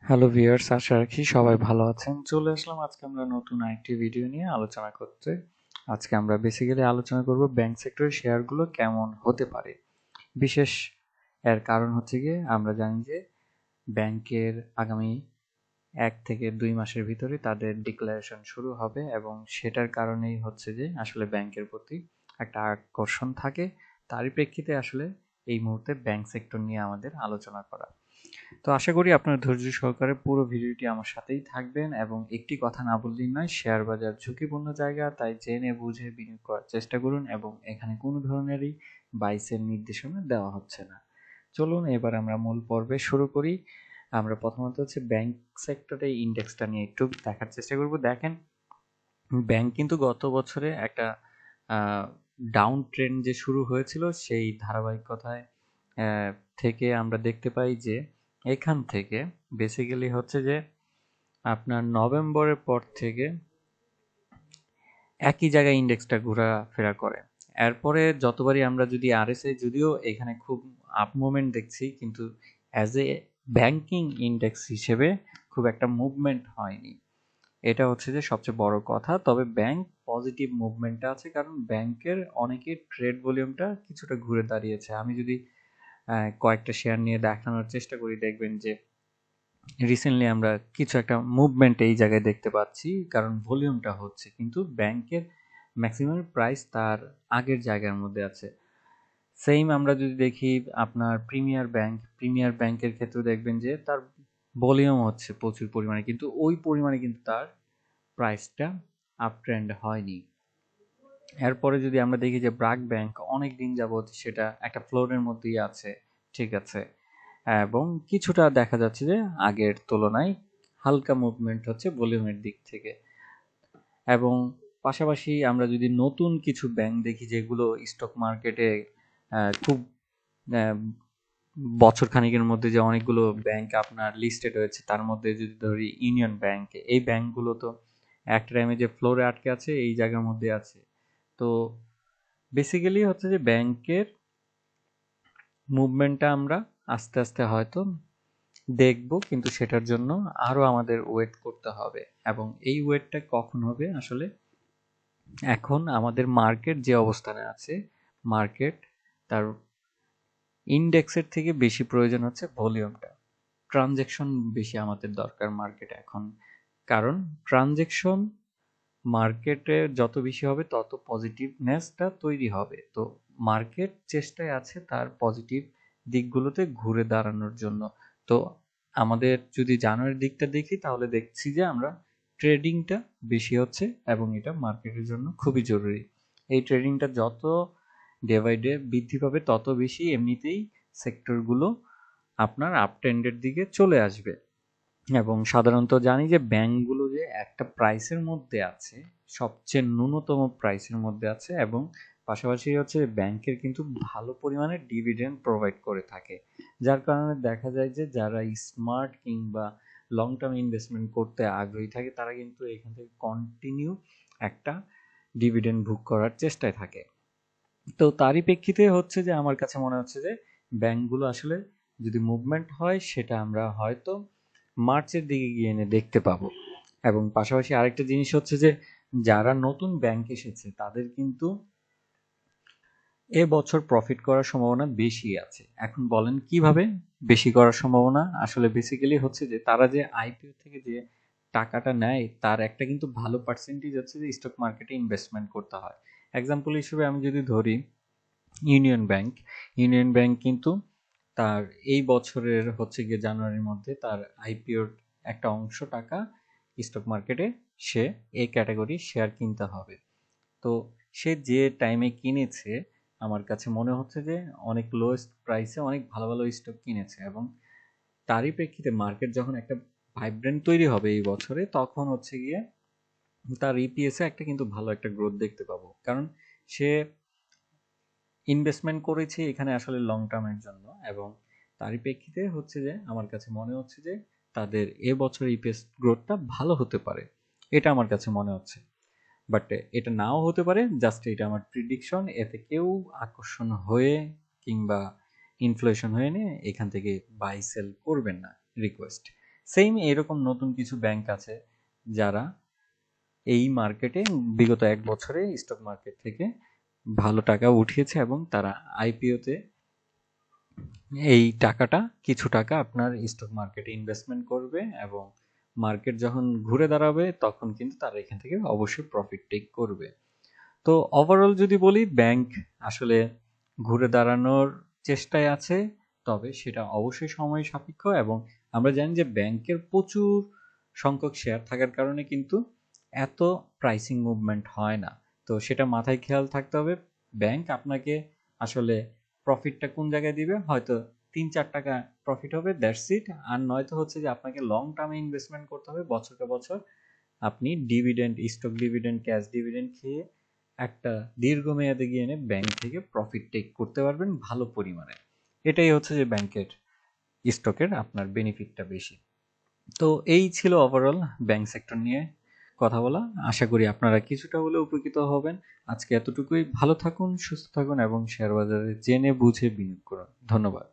Hello viewers, আশা রাখি সবাই ভালো আছেন। চলে আসলাম আজকে আমরা নতুন আরেকটি ভিডিও নিয়ে আলোচনা করতে। আজকে আমরা বেসিক্যালি আলোচনা করব ব্যাংক সেক্টরের শেয়ারগুলো কেমন হতে পারে। বিশেষ এর কারণ হচ্ছে গিয়ে আমরা জানি যে ব্যাংকের আগামী 1 থেকে 2 মাসের ভিতরে তাদের ডিক্লারেশন শুরু হবে এবং সেটার কারণেই হচ্ছে যে আসলে ব্যাংকের প্রতি একটা আকর্ষণ থাকে। তারই প্রেক্ষিতে আসলে এই মুহূর্তে ব্যাংক সেক্টর নিয়ে আমাদের আলোচনা করা। তো আশা করি আপনার ধৈর্য সহকারে পুরো ভিডিওটি আমার সাথেই থাকবেন এবং একটি কথা না বললেই নয়, শেয়ার বাজার ঝুঁকিপূর্ণ জায়গা, তাই জেনে বুঝে বিনিয়োগ করার চেষ্টা করুন এবং এখানে কোনো ধরনেরই বাইসের নির্দেশনা দেওয়া হচ্ছে না। চলুন এবার আমরা মূল পর্বে শুরু করি। আমরা প্রথমত হচ্ছে ব্যাংক সেক্টরে ইন্ডেক্সটা নিয়ে একটু দেখার চেষ্টা করব। দেখেন, ব্যাংক কিন্তু গত বছরে একটা ডাউন ট্রেন্ড যে শুরু হয়েছিল সেই ধারাবাহিকতায় থেকে আমরা দেখতে পাই যে এখান থেকে বেসিক্যালি হচ্ছে যে আপনার নভেম্বরের পর থেকে একই জায়গায় ইন্ডেক্সটা ঘোরাফেরা করে। এরপরে যতবারই আমরা যদি আরএসআই, যদিও এখানে খুব আপ মুভমেন্ট দেখছি, কিন্তু অ্যাজ এ ব্যাংকিং ইন্ডেক্স হিসেবে খুব একটা মুভমেন্ট হয়নি। এটা হচ্ছে যে সবচেয়ে বড় কথা। তবে ব্যাংক পজিটিভ মুভমেন্টটা আছে, কারণ ব্যাংকের অনেকের ট্রেড ভলিউমটা কিছুটা ঘুরে দাঁড়িয়েছে। আমি যদি কয়েকটা শেয়ার নিয়ে দেখানোর চেষ্টা করি, দেখবেন যে রিসেন্টলি আমরা কিছু একটা মুভমেন্ট এই জায়গায় দেখতে পাচ্ছি, কারণ ভলিউমটা হচ্ছে, কিন্তু ব্যাংকের ম্যাক্সিমাম প্রাইস তার আগের জায়গার মধ্যে আছে। সেম আমরা যদি দেখি আপনার প্রিমিয়ার ব্যাংকের ক্ষেত্রে দেখবেন যে তার ভলিউম হচ্ছে প্রচুর পরিমাণে, কিন্তু ওই পরিমাণে কিন্তু তার প্রাইসটা আপ ট্রেন্ড হয়নি। এরপরে যদি আমরা দেখি যে ব্র্যাক ব্যাংক অনেক দিন যাবত সেটা একটা ফ্লোরের মধ্যেই আছে, ঠিক আছে, এবং কিছুটা দেখা যাচ্ছে যে আগের তুলনায় হালকা মুভমেন্ট হচ্ছে ভলিউমের দিক থেকে। এবং পাশাপাশি আমরা যদি নতুন কিছু ব্যাংক দেখি যেগুলো স্টক মার্কেটে খুব বছর খানিকের মধ্যে যে অনেকগুলো ব্যাংক আপনার লিস্টেড হয়েছে, তার মধ্যে যদি ধরি ইউনিয়ন ব্যাংক, এই ব্যাংকগুলো তো একটা টাইমে যে ফ্লোরে আটকে আছে এই জায়গার মধ্যে আছে। তো বেসিক্যালি হচ্ছে যে ব্যাংকের মুভমেন্টটা আমরা আস্তে আস্তে হয়তো দেখব, কিন্তু সেটার জন্য আরো আমাদের ওয়েট করতে হবে। এবং এই ওয়েটটা কখন হবে আসলে, এখন আমাদের মার্কেট যে অবস্থানে আছে, মার্কেট তার ইন্ডেক্সের থেকে বেশি প্রয়োজন হচ্ছে ভলিউমটা, ট্রানজেকশন বেশি আমাদের দরকার মার্কেটে এখন। কারণ ট্রানজেকশন মার্কেটে যত বেশি হবে তত পজিটিভনেসটা তৈরি হবে। তো মার্কেট চেষ্টায় আছে তার পজিটিভ দিকগুলোতে ঘুরে দাঁড়ানোর জন্য। তো আমাদের যদি জানুয়ারির দিকটা দেখি, তাহলে দেখছি যে আমরা ট্রেডিংটা বেশি হচ্ছে এবং এটা মার্কেটের জন্য খুবই জরুরি। এই ট্রেডিংটা যত ডে বাই ডে বৃদ্ধি পাবে তত বেশি এমনিতেই সেক্টরগুলো আপনার আপ ট্রেন্ডের দিকে চলে আসবে। এবং সাধারণত জানি যে ব্যাংকগুলো যে একটা প্রাইসের মধ্যে আছে, সবচেয়ে ন্যূনতম প্রাইসের মধ্যে আছে, এবং পাশাপাশি হচ্ছে ব্যাংকের কিন্তু ভালো পরিমাণে ডিভিডেন্ড প্রোভাইড করে থাকে। যার কারণে দেখা যায় যে যারা স্মার্ট কিংবা লং টার্ম ইনভেস্টমেন্ট করতে আগ্রহী থাকে, তারা কিন্তু এখান থেকে কন্টিনিউ একটা ডিভিডেন্ড ভোগ করার চেষ্টায় থাকে। তো তারই প্রেক্ষিতে হচ্ছে যে আমার কাছে মনে হচ্ছে যে ব্যাংকগুলো আসলে যদি মুভমেন্ট হয়, সেটা আমরা হয়তো মার্চের দিকে গিয়ে এনে দেখতে পাবো। এবং পাশাপাশি আরেকটা জিনিস হচ্ছে যে যারা নতুন ব্যাংক এসেছে তাদের কিন্তু এবছর প্রফিট করার সম্ভাবনা বেশি আছে। এখন বলেন কিভাবে বেশি করার সম্ভাবনা? আসলে বেসিক্যালি হচ্ছে যে তারা যে আইপিও থেকে যে টাকাটা নেয়, তার একটা কিন্তু ভালো পার্সেন্টেজ হচ্ছে যে স্টক মার্কেটে ইনভেস্টমেন্ট করতে হয়। এক্সাম্পল হিসেবে আমি যদি ধরি ইউনিয়ন ব্যাংক, ইউনিয়ন ব্যাংক কিন্তু তার এই বছরের হচ্ছে গিয়ে জানুয়ারির মধ্যে তার আইপিওর একটা অংশ টাকা স্টক মার্কেটে সে এই ক্যাটাগরি শেয়ার কিনতে হবে। তো সে যে টাইমে কিনেছে, আমার কাছে মনে হচ্ছে যে অনেক লোয়েস্ট প্রাইসে অনেক ভালো ভালো স্টক কিনেছে, এবং তারই প্রেক্ষিতে মার্কেট যখন একটা ভাইব্রেন্ট তৈরি হবে এই বছরে, তখন হচ্ছে গিয়ে তার ইপিএসে একটা কিন্তু ভালো একটা গ্রোথ দেখতে পাবো। কারণ সে ইনভেস্টমেন্ট করেছে এখানে আসলে লং টার্মের জন্য, এবং তারই প্রেক্ষিতে হচ্ছে যে আমার কাছে মনে হচ্ছে যে তাদের এবছর ইপিএস গ্রোথটা ভালো হতে পারে, এটা আমার কাছে মনে হচ্ছে। বাট এটা নাও হতে পারে, জাস্ট এটা আমার প্রিডিকশন। এতে কেউ আকর্ষণ হয়ে কিংবা ইনফ্লেশন হয়ে নিয়ে এখান থেকে বাই সেল করবেন না, রিকোয়েস্ট। সেম এরকম নতুন কিছু ব্যাংক আছে যারা এই মার্কেটে বিগত 1 বছরে স্টক মার্কেট থেকে ভালো টাকা উঠিয়েছে এবং তারা আইপিওতে এই টাকাটা কিছু টাকা আপনার স্টক মার্কেটে ইনভেস্টমেন্ট করবে এবং মার্কেট যখন ঘুরে দাঁড়াবে তখন কিন্তু তারা এখান থেকে অবশ্যই প্রফিট টেক করবে। তো ওভারঅল যদি বলি, ব্যাংক আসলে ঘুরে দাঁড়ানোর চেষ্টায় আছে, তবে সেটা অবশ্যই সময় সাপেক্ষ এবং আমরা জানি যে ব্যাংকের প্রচুর সংখ্যক শেয়ার থাকার কারণে কিন্তু এত প্রাইসিং মুভমেন্ট হয় না। তো সেটা মাথায় খেয়াল থাকতে হবে। ব্যাংক আপনাকে আসলে প্রফিটটা কোন জায়গায় দিবে, হয়তো 3-4 টাকা প্রফিট হবে, দ্যাটস ইট। আর নয়তো হচ্ছে যে আপনাকে লং টার্মে ইনভেস্টমেন্ট করতে হবে, বছরকে বছর আপনি dividend, stock dividend, cash dividend খেয়ে একটা দীর্ঘমেয়াদে গিয়ে এনে ব্যাংক থেকে প্রফিট টেক করতে পারবেন ভালো পরিমাণে। এটাই হচ্ছে যে ব্যাংকের স্টকের আপনার বেনিফিটটা বেশি। তো এই ছিল ওভারঅল ব্যাংক সেক্টর নিয়ে কথা বলা। আশা করি আপনারা কিছুটা হলেও উপকৃত হবেন। আজকে এতটুকুই। ভালো থাকুন, সুস্থ থাকুন এবং শেয়ার বাজারে জেনে বুঝে বিনিয়োগ করুন। ধন্যবাদ।